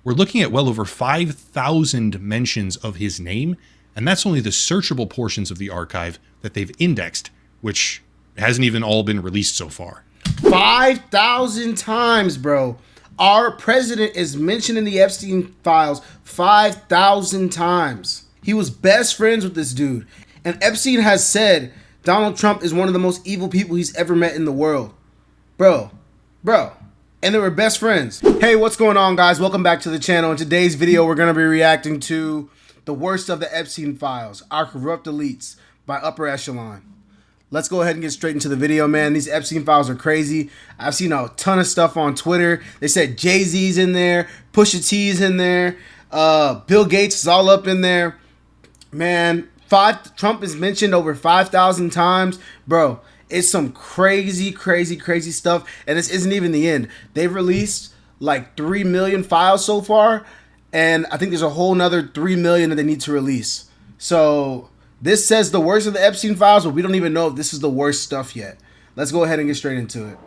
We're looking at well over 5,000 mentions of his name, and that's only the searchable portions of the archive that they've indexed, which hasn't even all been released so far. 5,000 times, bro. Our president is mentioned in the Epstein files 5,000 times. He was best friends with this dude. And Epstein has said Donald Trump is one of the most evil people he's ever met in the world. Bro. And they were best friends. Hey, what's going on, guys? Welcome back to the channel. In today's video, we're going to be reacting to the worst of the Epstein files, Our Corrupt Elites by Upper Echelon. Let's go ahead and get straight into the video, man. These Epstein files are crazy. I've seen a ton of stuff on Twitter. They said Jay-Z's in there, Pusha T's in there, Bill Gates is all up in there. Man, Trump is mentioned over 5,000 times. Bro, it's some crazy stuff, and this isn't even the end. They've released like 3 million files so far, and I think there's a whole nother 3 million that they need to release. So this says the worst of the Epstein files, but we don't even know if this is the worst stuff yet. Let's go ahead and get straight into it.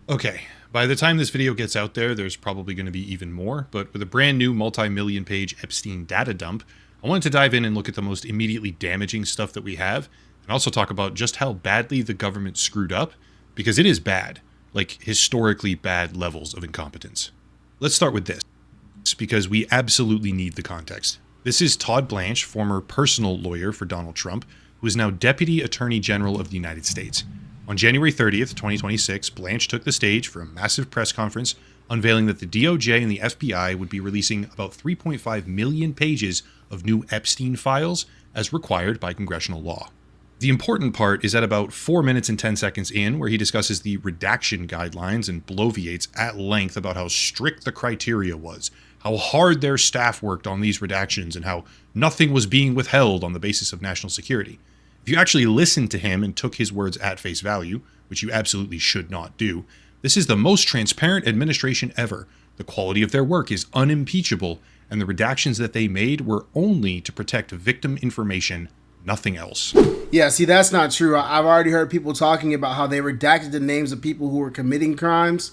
Okay, by the time this video gets out there, there's probably going to be even more, but with a brand new multi-million page Epstein data dump, I wanted to dive in and look at the most immediately damaging stuff that we have, and also talk about just how badly the government screwed up, because it is bad, like historically bad levels of incompetence. Let's start with this, because we absolutely need the context. This is Todd Blanche, former personal lawyer for Donald Trump, who is now Deputy Attorney General of the United States. On January 30th, 2026, Blanche took the stage for a massive press conference unveiling that the DOJ and the FBI would be releasing about 3.5 million pages of new Epstein files as required by congressional law. The important part is at about 4 minutes and 10 seconds in, where he discusses the redaction guidelines and bloviates at length about how strict the criteria was, how hard their staff worked on these redactions, and how nothing was being withheld on the basis of national security. If you actually listened to him and took his words at face value, which you absolutely should not do, this is the most transparent administration ever. The quality of their work is unimpeachable, and the redactions that they made were only to protect victim information, nothing else. Yeah, see, that's not true. I've already heard people talking about how they redacted the names of people who were committing crimes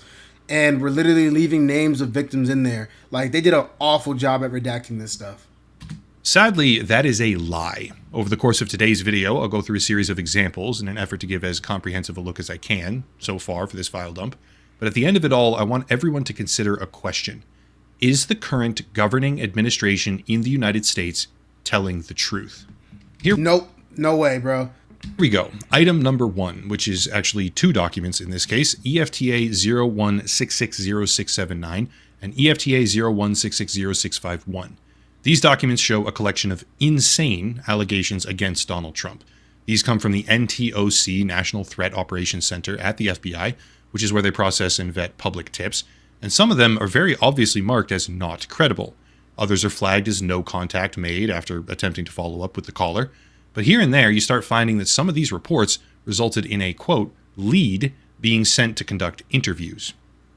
and were literally leaving names of victims in there. Like, they did an awful job at redacting this stuff. Sadly, that is a lie. Over the course of today's video, I'll go through a series of examples in an effort to give as comprehensive a look as I can so far for this file dump. But at the end of it all, I want everyone to consider a question. Is the current governing administration in the United States telling the truth? Nope. No way, bro. Here we go. Item number 1, which is actually 2 documents in this case, EFTA 01660679 and EFTA 01660651. These documents show a collection of insane allegations against Donald Trump. These come from the NTOC, National Threat Operations Center at the FBI, which is where they process and vet public tips, and some of them are very obviously marked as not credible. Others are flagged as no contact made after attempting to follow up with the caller. But here and there, you start finding that some of these reports resulted in a, quote, lead being sent to conduct interviews.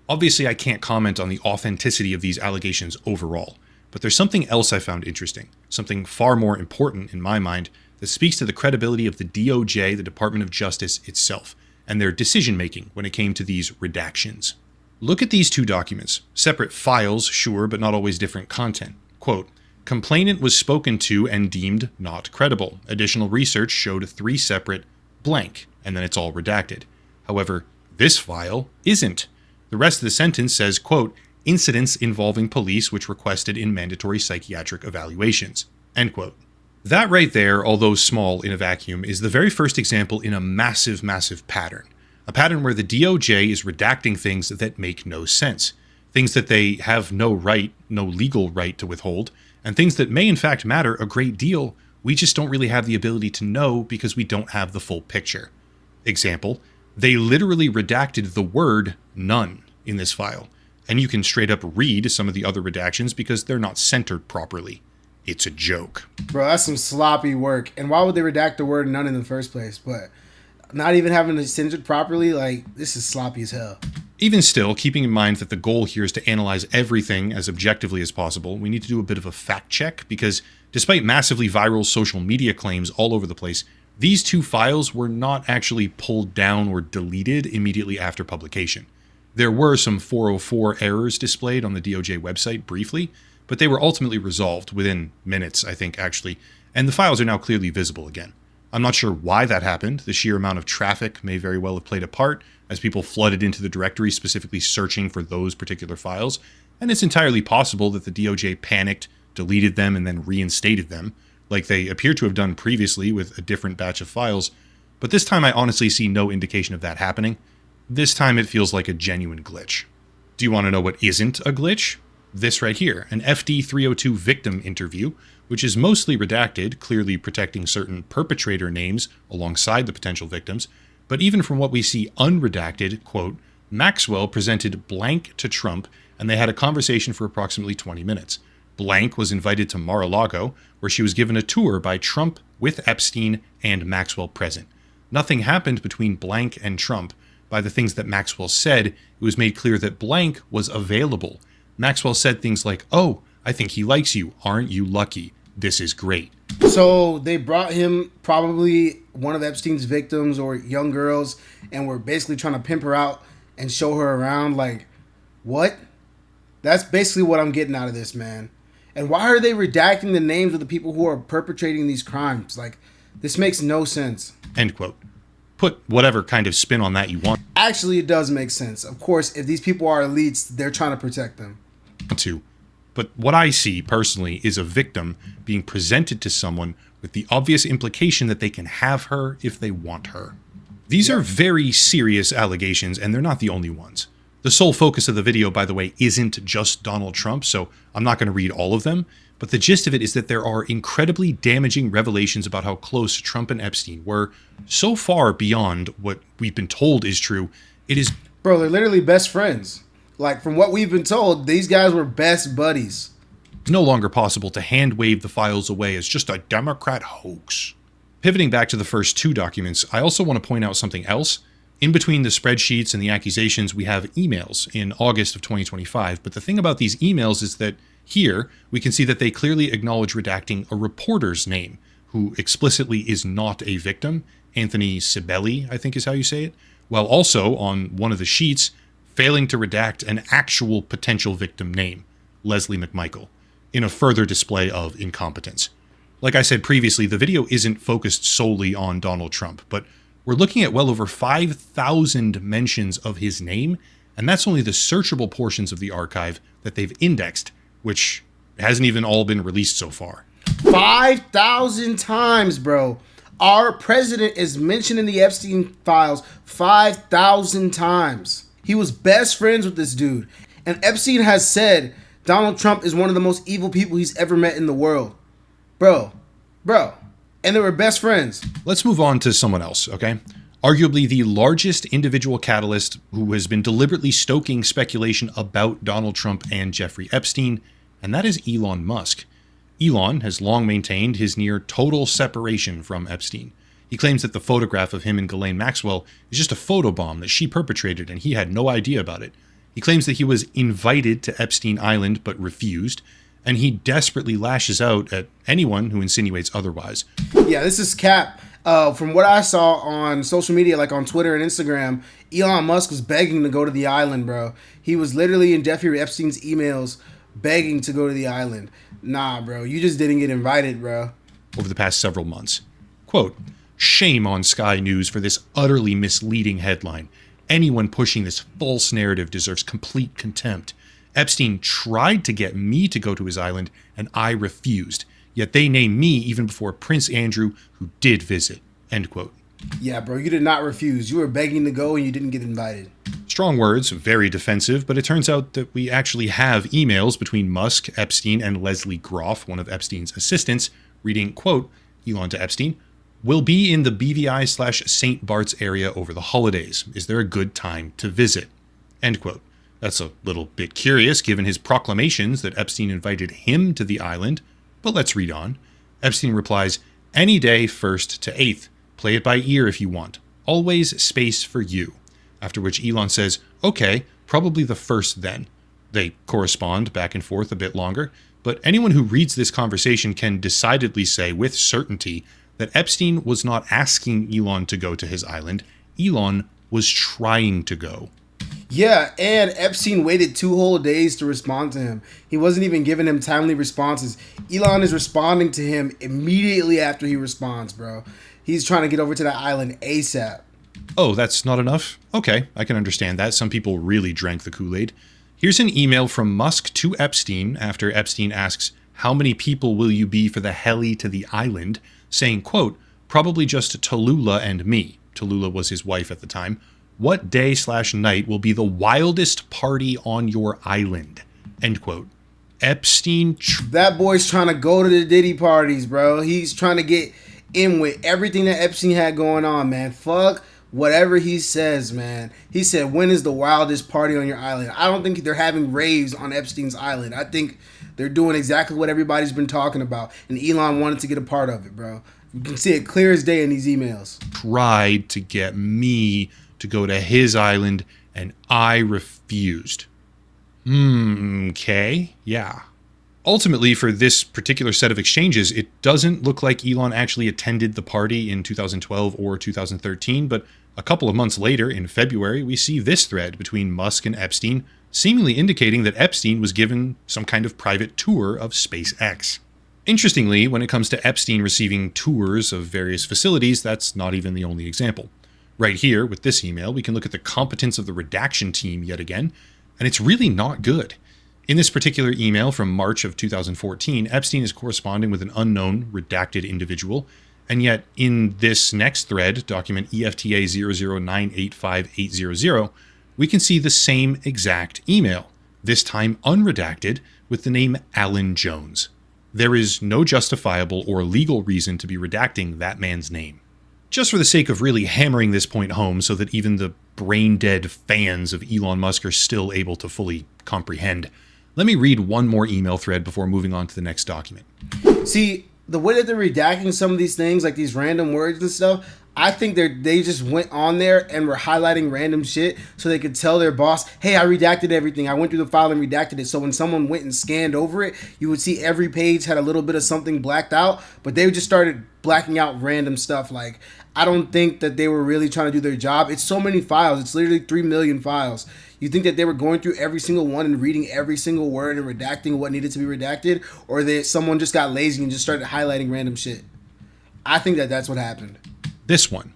Obviously, I can't comment on the authenticity of these allegations overall, but there's something else I found interesting, something far more important in my mind, that speaks to the credibility of the DOJ, the Department of Justice itself, and their decision-making when it came to these redactions. Look at these 2 documents. Separate files, sure, but not always different content. Quote, complainant was spoken to and deemed not credible. Additional research showed 3 separate blank, and then it's all redacted. However, this file isn't. The rest of the sentence says, quote, incidents involving police which requested in mandatory psychiatric evaluations, end quote. That right there, although small in a vacuum, is the very first example in a massive pattern. A pattern where the DOJ is redacting things that make no sense. Things that they have no legal right to withhold, and things that may in fact matter a great deal, we just don't really have the ability to know because we don't have the full picture. Example, they literally redacted the word none in this file. And you can straight up read some of the other redactions because they're not centered properly. It's a joke. Bro, that's some sloppy work. And why would they redact the word none in the first place? But not even having it centered properly, like, this is sloppy as hell. Even still, keeping in mind that the goal here is to analyze everything as objectively as possible, we need to do a bit of a fact check because despite massively viral social media claims all over the place, These two files were not actually pulled down or deleted immediately after publication. There were some 404 errors displayed on the DOJ website briefly, but they were ultimately resolved within minutes, I think, actually, and the files are now clearly visible again. I'm not sure why that happened. The sheer amount of traffic may very well have played a part, as people flooded into the directory specifically searching for those particular files, and it's entirely possible that the DOJ panicked, deleted them, and then reinstated them, like they appear to have done previously with a different batch of files, but this time I honestly see no indication of that happening. This time it feels like a genuine glitch. Do you want to know what isn't a glitch? This right here, an FD 302 victim interview, which is mostly redacted, clearly protecting certain perpetrator names alongside the potential victims, but even from what we see unredacted, quote, Maxwell presented blank to Trump and they had a conversation for approximately 20 minutes. Blank was invited to Mar-a-Lago, where she was given a tour by Trump with Epstein and Maxwell present. Nothing happened between Blank and Trump. By the things that Maxwell said, it was made clear that Blank was available. Maxwell said things like, "Oh, I think he likes you. Aren't you lucky? This is great." So they brought him, probably one of Epstein's victims or young girls, and were basically trying to pimp her out and show her around. Like, what? That's basically what I'm getting out of this, man. And why are they redacting the names of the people who are perpetrating these crimes? Like, this makes no sense. End quote. Put whatever kind of spin on that you want Actually, it does make sense. Of course, if these people are elites, they're trying to protect them. to. But what I see personally is a victim being presented to someone with the obvious implication that they can have her if they want her. These are very serious allegations, and they're not the only ones. The sole focus of the video, by the way, isn't just Donald Trump, so I'm not going to read all of them, but the gist of it is that there are incredibly damaging revelations about how close Trump and Epstein were, so far beyond what we've been told is true. It is... Bro, they're literally best friends. Like, from what we've been told, these guys were best buddies. It's no longer possible to hand-wave the files away as just a Democrat hoax. Pivoting back to the first two documents, I also want to point out something else. In between the spreadsheets and the accusations, we have emails in August of 2025. But the thing about these emails is that here we can see that they clearly acknowledge redacting a reporter's name, who explicitly is not a victim. Anthony Sibeli, I think is how you say it. While also on one of the sheets, failing to redact an actual potential victim name, Leslie McMichael, in a further display of incompetence. Like I said previously, the video isn't focused solely on Donald Trump, but we're looking at well over 5,000 mentions of his name, and that's only the searchable portions of the archive that they've indexed, which hasn't even all been released so far. 5,000 times, bro. Our president is mentioned in the Epstein files 5,000 times. He was best friends with this dude. And Epstein has said Donald Trump is one of the most evil people he's ever met in the world. Bro. And they were best friends. Let's move on to someone else, okay? Arguably the largest individual catalyst who has been deliberately stoking speculation about Donald Trump and Jeffrey Epstein, and that is Elon Musk. Elon has long maintained his near total separation from Epstein. He claims that the photograph of him and Ghislaine Maxwell is just a photobomb that she perpetrated and he had no idea about it. He claims that he was invited to Epstein Island but refused, and he desperately lashes out at anyone who insinuates otherwise. Yeah, this is cap. From what I saw on social media, like on Twitter and Instagram, Elon Musk was begging to go to the island, bro. He was literally in Jeffrey Epstein's emails begging to go to the island. Nah, bro, you just didn't get invited, bro. Over the past several months. Quote, "Shame on Sky News for this utterly misleading headline. Anyone pushing this false narrative deserves complete contempt. Epstein tried to get me to go to his island, and I refused. Yet they named me even before Prince Andrew, who did visit." End quote. Yeah, bro, you did not refuse. You were begging to go and you didn't get invited. Strong words, very defensive, but it turns out that we actually have emails between Musk, Epstein, and Leslie Groff, one of Epstein's assistants, reading, quote, Elon to Epstein, "Will be in the BVI/St. Bart's area over the holidays. Is there a good time to visit?" End quote. That's a little bit curious given his proclamations that Epstein invited him to the island, but let's read on. Epstein replies, "Any day 1st to 8th. Play it by ear if you want. Always space for you." After which Elon says, "Okay, probably the 1st then." They correspond back and forth a bit longer, but anyone who reads this conversation can decidedly say with certainty that Epstein was not asking Elon to go to his island. Elon was trying to go. Yeah, and Epstein waited 2 whole days to respond to him. He wasn't even giving him timely responses. Elon is responding to him immediately after he responds, bro. He's trying to get over to that island ASAP. Oh, that's not enough? Okay, I can understand that. Some people really drank the Kool-Aid. Here's an email from Musk to Epstein after Epstein asks, "How many people will you be for the heli to the island?" saying, quote, "Probably just Tallulah and me." Tallulah was his wife at the time. "What day/night will be the wildest party on your island?" End quote. Epstein... That boy's trying to go to the Diddy parties, bro. He's trying to get in with everything that Epstein had going on, man. Fuck whatever he says, man. He said, when is the wildest party on your island? I don't think they're having raves on Epstein's island. I think they're doing exactly what everybody's been talking about. And Elon wanted to get a part of it, bro. You can see it clear as day in these emails. Tried to get me to go to his island, and I refused. Okay, yeah. Ultimately, for this particular set of exchanges, it doesn't look like Elon actually attended the party in 2012 or 2013, but a couple of months later, in February, we see this thread between Musk and Epstein, seemingly indicating that Epstein was given some kind of private tour of SpaceX. Interestingly, when it comes to Epstein receiving tours of various facilities, that's not even the only example. Right here, with this email, we can look at the competence of the redaction team yet again, and it's really not good. In this particular email from March of 2014, Epstein is corresponding with an unknown, redacted individual, and yet in this next thread, document EFTA 0098580, we can see the same exact email, this time unredacted, with the name Alan Jones. There is no justifiable or legal reason to be redacting that man's name. Just for the sake of really hammering this point home so that even the brain-dead fans of Elon Musk are still able to fully comprehend, let me read one more email thread before moving on to the next document. See, the way that they're redacting some of these things, like these random words and stuff, I think they just went on there and were highlighting random shit so they could tell their boss, hey, I redacted everything. I went through the file and redacted it. So when someone went and scanned over it, you would see every page had a little bit of something blacked out, but they just started blacking out random stuff. Like, I don't think that they were really trying to do their job. It's so many files. It's literally 3 million files. You think that they were going through every single one and reading every single word and redacting what needed to be redacted? Or that someone just got lazy and just started highlighting random shit? I think that that's what happened. This one,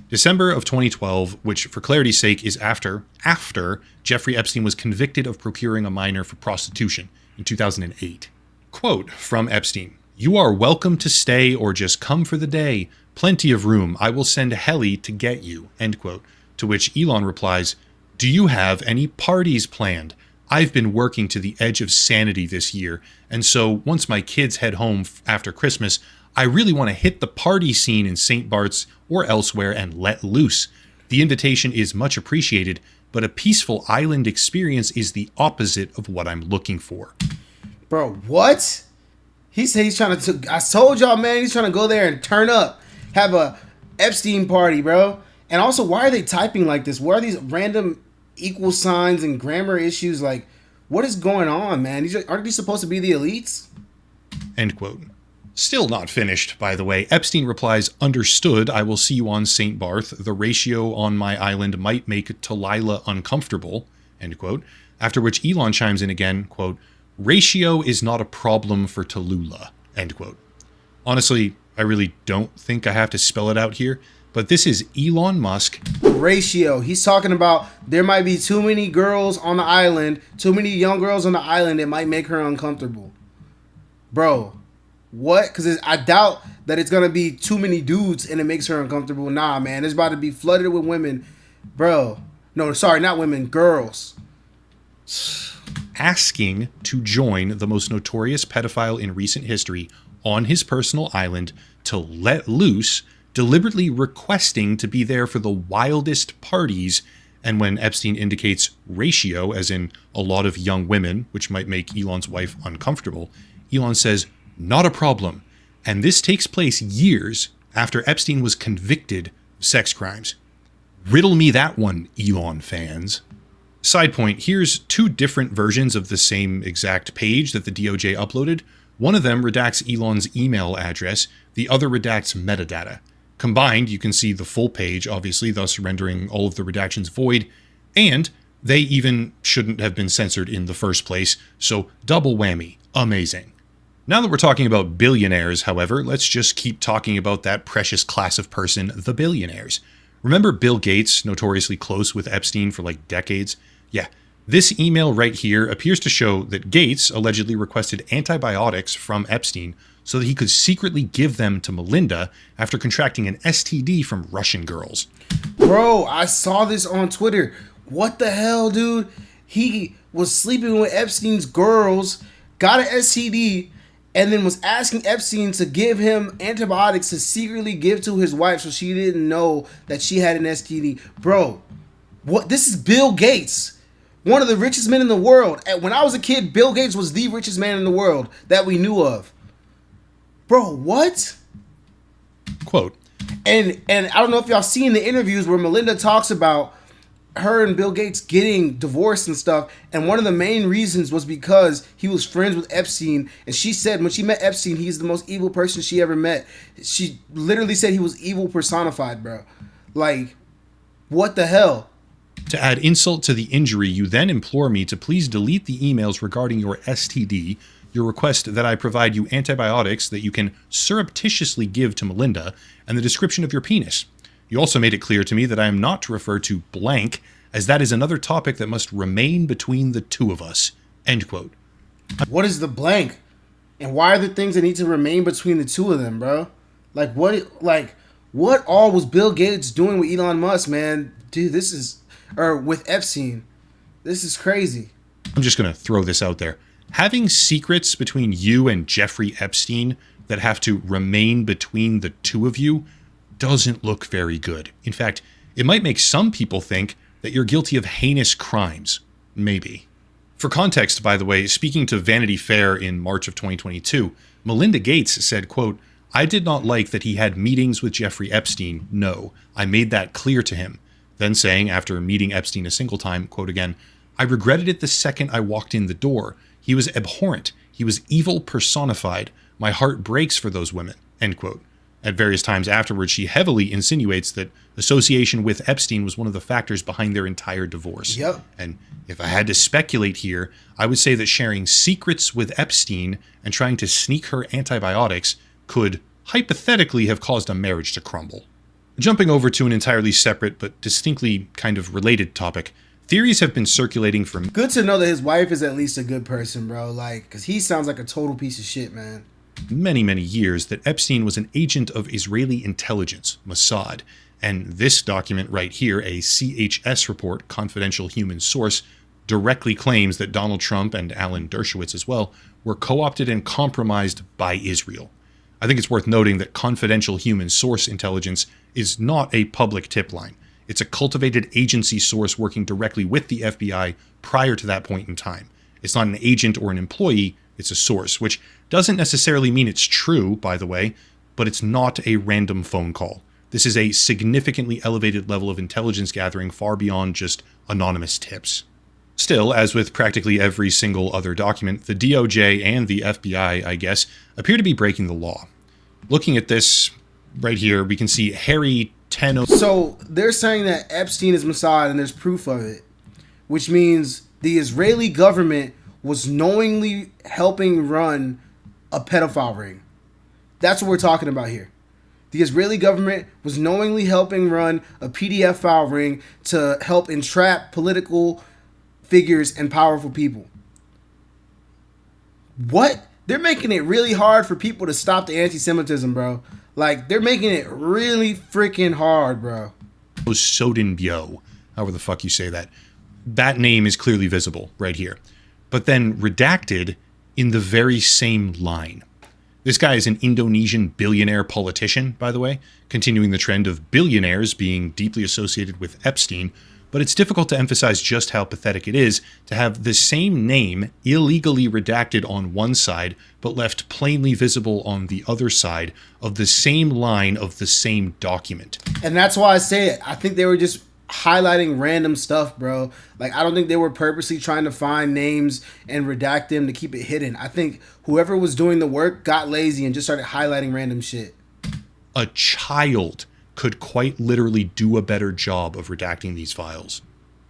December of 2012, which for clarity's sake is after Jeffrey Epstein was convicted of procuring a minor for prostitution in 2008. Quote from Epstein, "You are welcome to stay or just come for the day. Plenty of room. I will send a heli to get you." End quote. To which Elon replies, "Do you have any parties planned? I've been working to the edge of sanity this year, and so once my kids head home after Christmas, I really want to hit the party scene in St. Bart's or elsewhere and let loose. The invitation is much appreciated, but a peaceful island experience is the opposite of what I'm looking for." Bro, what? He said he's trying to... I told y'all, man, he's trying to go there and turn up. Have a Epstein party, bro. And also, why are they typing like this? What are these random equal signs and grammar issues? Like, what is going on, man? Aren't these supposed to be the elites? End quote. Still not finished, by the way. Epstein replies, "Understood, I will see you on St. Barth. The ratio on my island might make Tallulah uncomfortable." End quote. After which Elon chimes in again, quote, "Ratio is not a problem for Tallulah." End quote. Honestly, I really don't think I have to spell it out here, but this is Elon Musk. Ratio. He's talking about there might be too many girls on the island, too many young girls on the island. It might make her uncomfortable. Bro, what? Because I doubt that it's going to be too many dudes and it makes her uncomfortable. Nah, man. It's about to be flooded with women. Bro. No, sorry, not women. Girls. Asking to join the most notorious pedophile in recent history on his personal island to let loose, deliberately requesting to be there for the wildest parties, and when Epstein indicates ratio, as in a lot of young women, which might make Elon's wife uncomfortable, Elon says, "Not a problem." And this takes place years after Epstein was convicted of sex crimes. Riddle me that one, Elon fans. Side point, here's 2 different versions of the same exact page that the DOJ uploaded. One of them redacts Elon's email address, the other redacts metadata. Combined, you can see the full page, obviously, thus rendering all of the redactions void, and they even shouldn't have been censored in the first place, so double whammy. Amazing. Now that we're talking about billionaires, however, let's just keep talking about that precious class of person, the billionaires. Remember Bill Gates, notoriously close with Epstein for like decades? Yeah, this email right here appears to show that Gates allegedly requested antibiotics from Epstein so that he could secretly give them to Melinda after contracting an STD from Russian girls. Bro, I saw this on Twitter. What the hell, dude? He was sleeping with Epstein's girls, got an STD, and then was asking Epstein to give him antibiotics to secretly give to his wife so she didn't know that she had an STD. Bro, what? This is Bill Gates, one of the richest men in the world. When I was a kid, Bill Gates was the richest man in the world that we knew of. Bro, what? Quote. And I don't know if y'all seen the interviews where Melinda talks about her and Bill Gates getting divorced and stuff, and one of the main reasons was because he was friends with Epstein, and she said when she met Epstein, he's the most evil person she ever met. She literally said he was evil personified, bro. Like, what the hell? To add insult to the injury, you then implore me to please delete the emails regarding your STD, your request that I provide you antibiotics that you can surreptitiously give to Melinda, and the description of your penis. You also made it clear to me that I am not to refer to blank, as that is another topic that must remain between the two of us. End quote. What is the blank? And why are the things that need to remain between the two of them, bro? What all was Bill Gates doing with Elon Musk, man? Dude, with Epstein. This is crazy. I'm just going to throw this out there. Having secrets between you and Jeffrey Epstein that have to remain between the two of you doesn't look very good. In fact, it might make some people think that you're guilty of heinous crimes. Maybe. For context, by the way, speaking to Vanity Fair in March of 2022, Melinda Gates said, quote, "I did not like that he had meetings with Jeffrey Epstein. No, I made that clear to him." Then saying, after meeting Epstein a single time, quote again, "I regretted it the second I walked in the door. He was abhorrent. He was evil personified. My heart breaks for those women." End quote. At various times afterwards, she heavily insinuates that association with Epstein was one of the factors behind their entire divorce. Yep. And if I had to speculate here, I would say that sharing secrets with Epstein and trying to sneak her antibiotics could hypothetically have caused a marriage to crumble. Jumping over to an entirely separate but distinctly kind of related topic, theories have been circulating for... Good to know that his wife is at least a good person, bro. Like, because he sounds like a total piece of shit, man. Many years that Epstein was an agent of Israeli intelligence, Mossad, and this document right here, a CHS report, confidential human source, directly claims that Donald Trump and Alan Dershowitz as well were co-opted and compromised by Israel. I think it's worth noting that confidential human source intelligence is not a public tip line. It's a cultivated agency source working directly with the FBI prior to that point in time. It's not an agent or an employee, it's a source, which doesn't necessarily mean it's true, by the way, but it's not a random phone call. This is a significantly elevated level of intelligence gathering far beyond just anonymous tips. Still, as with practically every single other document, the DOJ and the FBI, I guess, appear to be breaking the law. Looking at this right here, we can see Harry Tenno. So they're saying that Epstein is Mossad and there's proof of it, which means the Israeli government was knowingly helping run a pedophile ring. That's what we're talking about here. The Israeli government was knowingly helping run a pedophile ring to help entrap political figures and powerful people. What? They're making it really hard for people to stop the anti-Semitism, bro. Like, they're making it really freaking hard, bro. Sodenbyo, however the fuck you say that. That name is clearly visible right here, but then redacted in the very same line. This guy is an Indonesian billionaire politician, by the way, continuing the trend of billionaires being deeply associated with Epstein, but it's difficult to emphasize just how pathetic it is to have the same name illegally redacted on one side, but left plainly visible on the other side of the same line of the same document. And that's why I say it. I think they were just highlighting random stuff, bro. Like, I don't think they were purposely trying to find names and redact them to keep it hidden. I think whoever was doing the work got lazy and just started highlighting random shit. A child could quite literally do a better job of redacting these files.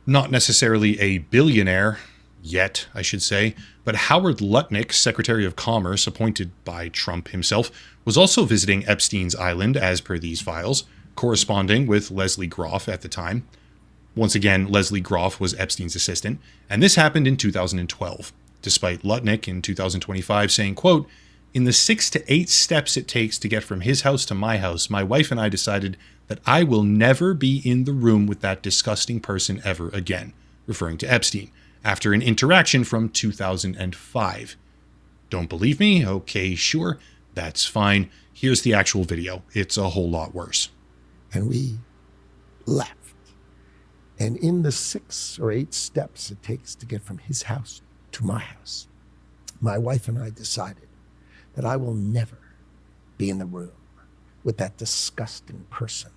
Not necessarily a billionaire, yet, I should say, but Howard Lutnick, Secretary of Commerce appointed by Trump himself, was also visiting Epstein's island as per these files, corresponding with Leslie Groff at the time. Once again, Leslie Groff was Epstein's assistant, and this happened in 2012, despite Lutnick in 2025 saying, quote, "In the 6 to 8 steps it takes to get from his house to my house, my wife and I decided that I will never be in the room with that disgusting person ever again," referring to Epstein, after an interaction from 2005. Don't believe me? Okay, sure. That's fine. Here's the actual video. It's a whole lot worse. And we left. And in the 6 or 8 steps it takes to get from his house to my house, my wife and I decided that I will never be in the room with that disgusting person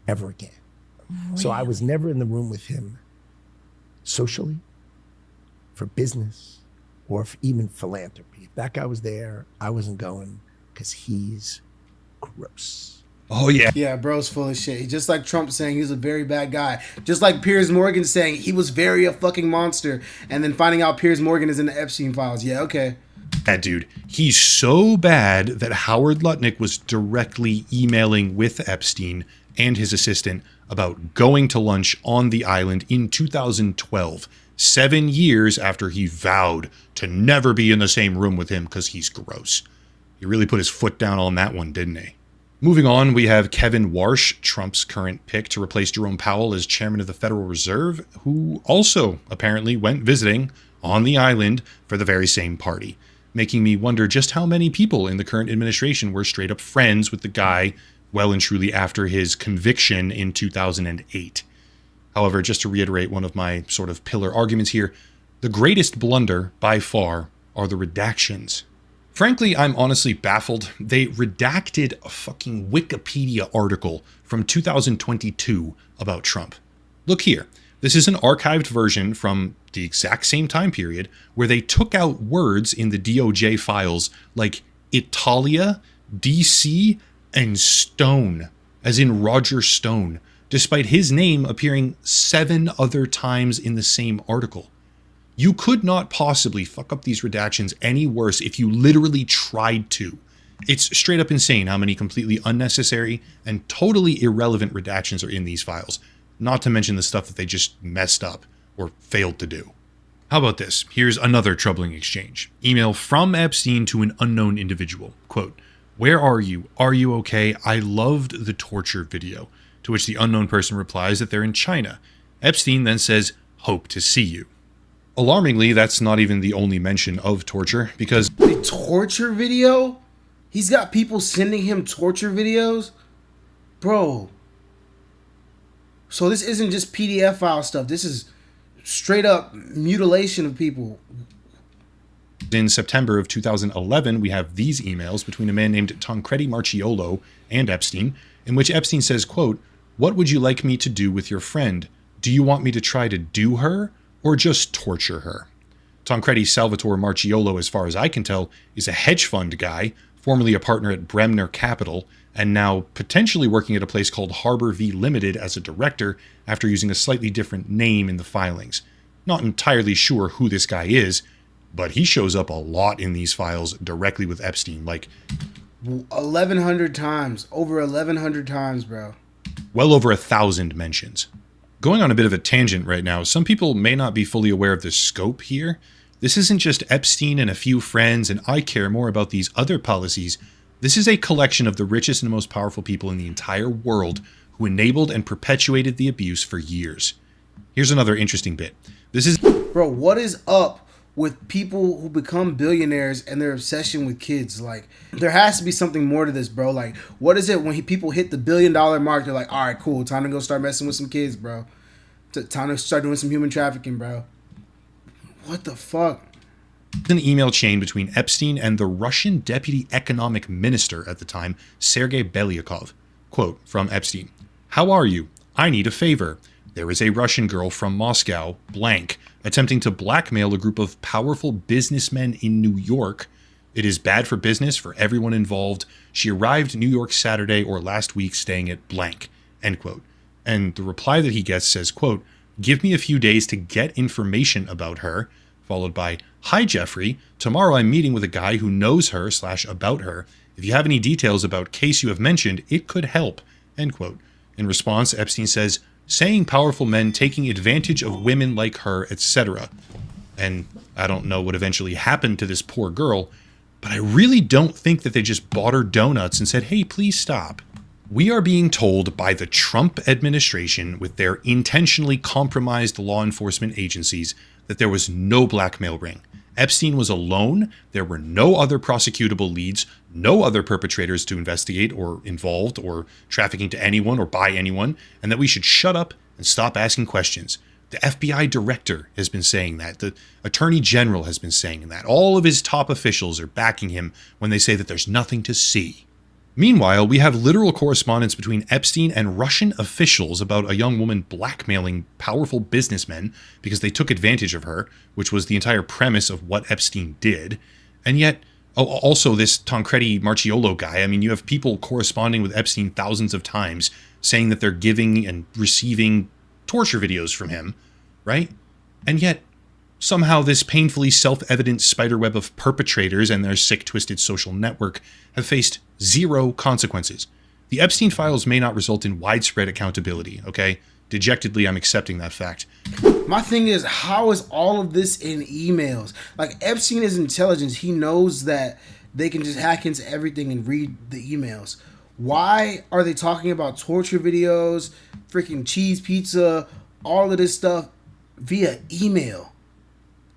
ever again. Really? So I was never in the room with him socially, for business, or for even philanthropy. If that guy was there, I wasn't going because he's gross. Oh, yeah. Yeah, bro's full of shit. Just like Trump saying he was a very bad guy. Just like Piers Morgan saying he was very a fucking monster. And then finding out Piers Morgan is in the Epstein files. Yeah, okay. That dude, he's so bad that Howard Lutnick was directly emailing with Epstein and his assistant about going to lunch on the island in 2012, 7 years after he vowed to never be in the same room with him because he's gross. He really put his foot down on that one, didn't he? Moving on, we have Kevin Warsh, Trump's current pick to replace Jerome Powell as chairman of the Federal Reserve, who also apparently went visiting on the island for the very same party, making me wonder just how many people in the current administration were straight up friends with the guy well and truly after his conviction in 2008. However, just to reiterate one of my sort of pillar arguments here, the greatest blunder by far are the redactions. Frankly, I'm honestly baffled. They redacted a fucking Wikipedia article from 2022 about Trump. Look here. This is an archived version from the exact same time period where they took out words in the DOJ files like Italia, DC, and Stone, as in Roger Stone, despite his name appearing 7 other times in the same article. You could not possibly fuck up these redactions any worse if you literally tried to. It's straight up insane how many completely unnecessary and totally irrelevant redactions are in these files, not to mention the stuff that they just messed up or failed to do. How about this? Here's another troubling exchange. Email from Epstein to an unknown individual. Quote, "Where are you? Are you okay? I loved the torture video." To which the unknown person replies that they're in China. Epstein then says, "Hope to see you." Alarmingly, that's not even the only mention of torture, because The torture video? He's got people sending him torture videos? Bro. So this isn't just PDF file stuff. This is straight up mutilation of people. in September of 2011, we have these emails between a man named Tancredi Marchiolo and Epstein, in which Epstein says, quote, "What would you like me to do with your friend? Do you want me to try to do her or just torture her?" Tancredi Salvatore Marchiolo, as far as I can tell, is a hedge fund guy, formerly a partner at Bremner Capital, and now potentially working at a place called Harbor V Limited as a director after using a slightly different name in the filings. Not entirely sure who this guy is, but he shows up a lot in these files directly with Epstein, like 1,100 times. Over 1,100 times, bro. well over 1,000 mentions. Going on a bit of a tangent right now, some people may not be fully aware of the scope here. This isn't just Epstein and a few friends, and I care more about these other policies. This is a collection of the richest and most powerful people in the entire world who enabled and perpetuated the abuse for years. Here's another interesting bit. Bro, what is up with people who become billionaires and their obsession with kids? Like, there has to be something more to this, bro. Like, what is it when people hit the $1 billion mark, they're like, all right, cool, time to go start messing with some kids, bro. Time to start doing some human trafficking, bro. What the fuck? An email chain between Epstein and the Russian deputy economic minister at the time, Sergei Belyakov. Quote from Epstein, "How are you? I need a favor. There is a Russian girl from Moscow, blank, attempting to blackmail a group of powerful businessmen in New York. It is bad for business for everyone involved. She arrived in New York Saturday or last week staying at blank, end quote. And the reply that he gets says, quote, give me a few days to get information about her, followed by, hi, Jeffrey. Tomorrow I'm meeting with a guy who knows her / about her. If you have any details about case you have mentioned, it could help, end quote. In response, Epstein says, saying powerful men taking advantage of women like her, etc. And I don't know what eventually happened to this poor girl, but I really don't think that they just bought her donuts and said, hey, please stop. We are being told by the Trump administration with their intentionally compromised law enforcement agencies that there was no blackmail ring. Epstein was alone. There were no other prosecutable leads, no other perpetrators to investigate or involved or trafficking to anyone or by anyone, and that we should shut up and stop asking questions. The FBI director has been saying that. The attorney general has been saying that. All of his top officials are backing him when they say that there's nothing to see. Meanwhile, we have literal correspondence between Epstein and Russian officials about a young woman blackmailing powerful businessmen because they took advantage of her, which was the entire premise of what Epstein did. And yet, also this Tancredi Marchiolo guy, I mean, you have people corresponding with Epstein thousands of times saying that they're giving and receiving torture videos from him, right? And yet, somehow this painfully self-evident spiderweb of perpetrators and their sick, twisted social network have faced zero consequences. The Epstein files may not result in widespread accountability, okay? Dejectedly, I'm accepting that fact. My thing is, how is all of this in emails? Like, Epstein is intelligence. He knows that they can just hack into everything and read the emails. Why are they talking about torture videos, freaking cheese pizza, all of this stuff via email?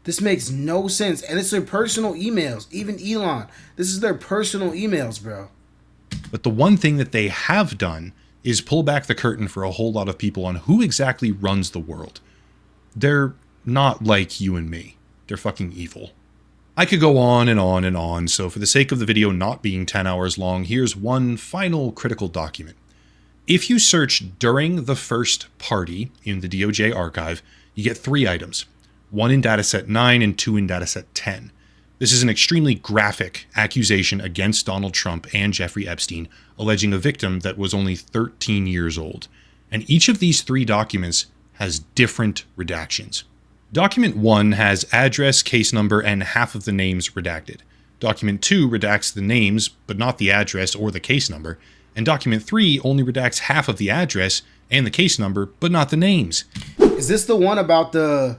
This makes no sense. And it's their personal emails. Even Elon. This is their personal emails, bro. But the one thing that they have done is pull back the curtain for a whole lot of people on who exactly runs the world. They're not like you and me. They're fucking evil. I could go on and on and on, so for the sake of the video not being 10 hours long, here's one final critical document. If you search during the first party in the DOJ archive, you get 3 items. 1 in dataset 9 and 2 in dataset 10. This is an extremely graphic accusation against Donald Trump and Jeffrey Epstein, alleging a victim that was only 13 years old. And each of these 3 documents has different redactions. Document 1 has address, case number, and half of the names redacted. Document 2 redacts the names, but not the address or the case number. And document 3 only redacts half of the address and the case number, but not the names. Is this the one about the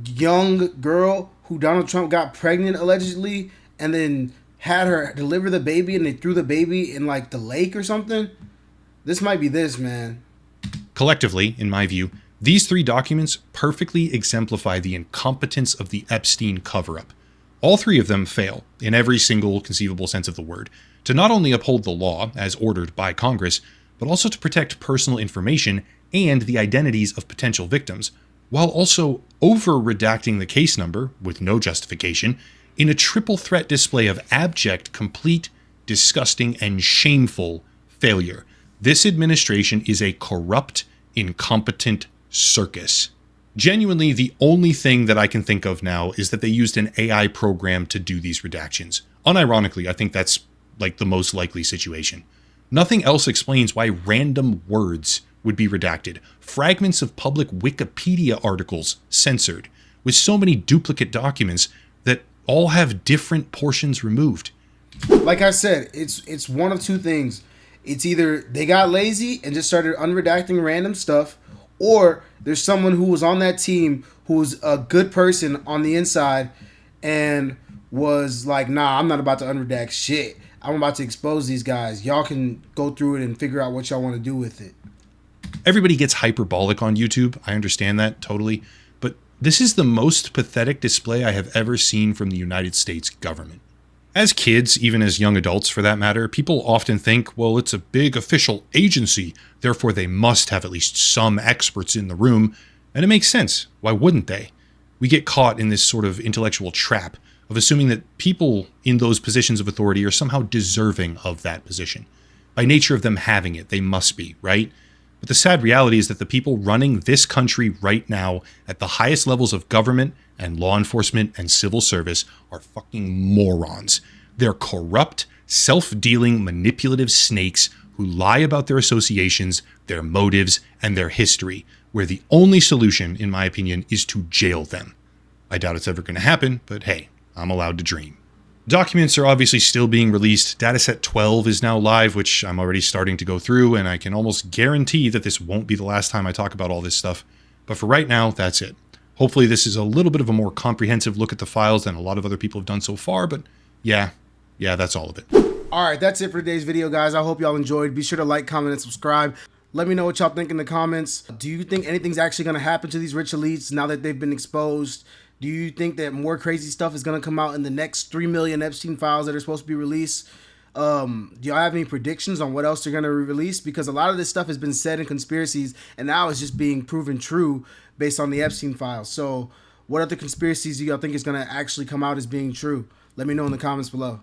young girl who Donald Trump got pregnant allegedly and then had her deliver the baby and they threw the baby in like the lake or something? This might be this, man. Collectively, in my view, these 3 documents perfectly exemplify the incompetence of the Epstein cover-up. All 3 of them fail, in every single conceivable sense of the word, to not only uphold the law as ordered by Congress, but also to protect personal information and the identities of potential victims, while also over-redacting the case number, with no justification, in a triple threat display of abject, complete, disgusting, and shameful failure. This administration is a corrupt, incompetent circus. Genuinely, the only thing that I can think of now is that they used an AI program to do these redactions. Unironically, I think that's like the most likely situation. Nothing else explains why random words would be redacted, fragments of public Wikipedia articles censored, with so many duplicate documents that all have different portions removed. Like I said, it's one of 2 things. It's either they got lazy and just started unredacting random stuff, or there's someone who was on that team who's a good person on the inside and was like, nah, I'm not about to unredact shit. I'm about to expose these guys. Y'all can go through it and figure out what y'all want to do with it. Everybody gets hyperbolic on YouTube. I understand that totally. But this is the most pathetic display I have ever seen from the United States government. As kids, even as young adults for that matter, people often think, well, it's a big official agency, therefore they must have at least some experts in the room. And it makes sense. Why wouldn't they? We get caught in this sort of intellectual trap of assuming that people in those positions of authority are somehow deserving of that position. By nature of them having it, they must be, right? But the sad reality is that the people running this country right now at the highest levels of government and law enforcement and civil service are fucking morons. They're corrupt, self-dealing, manipulative snakes who lie about their associations, their motives, and their history, where the only solution, in my opinion, is to jail them. I doubt it's ever going to happen, but hey, I'm allowed to dream. Documents are obviously still being released. Dataset 12 is now live, which I'm already starting to go through, and I can almost guarantee that this won't be the last time I talk about all this stuff. But for right now, that's it. Hopefully this is a little bit of a more comprehensive look at the files than a lot of other people have done so far, but yeah, that's all of it. All right, that's it for today's video, guys. I hope y'all enjoyed. Be sure to like, comment, and subscribe. Let me know what y'all think in the comments. Do you think anything's actually going to happen to these rich elites now that they've been exposed? Do you think that more crazy stuff is going to come out in the next 3 million Epstein files that are supposed to be released? Do y'all have any predictions on what else they're going to release? Because a lot of this stuff has been said in conspiracies, and now it's just being proven true based on the Epstein files. So what other conspiracies do y'all think is going to actually come out as being true? Let me know in the comments below.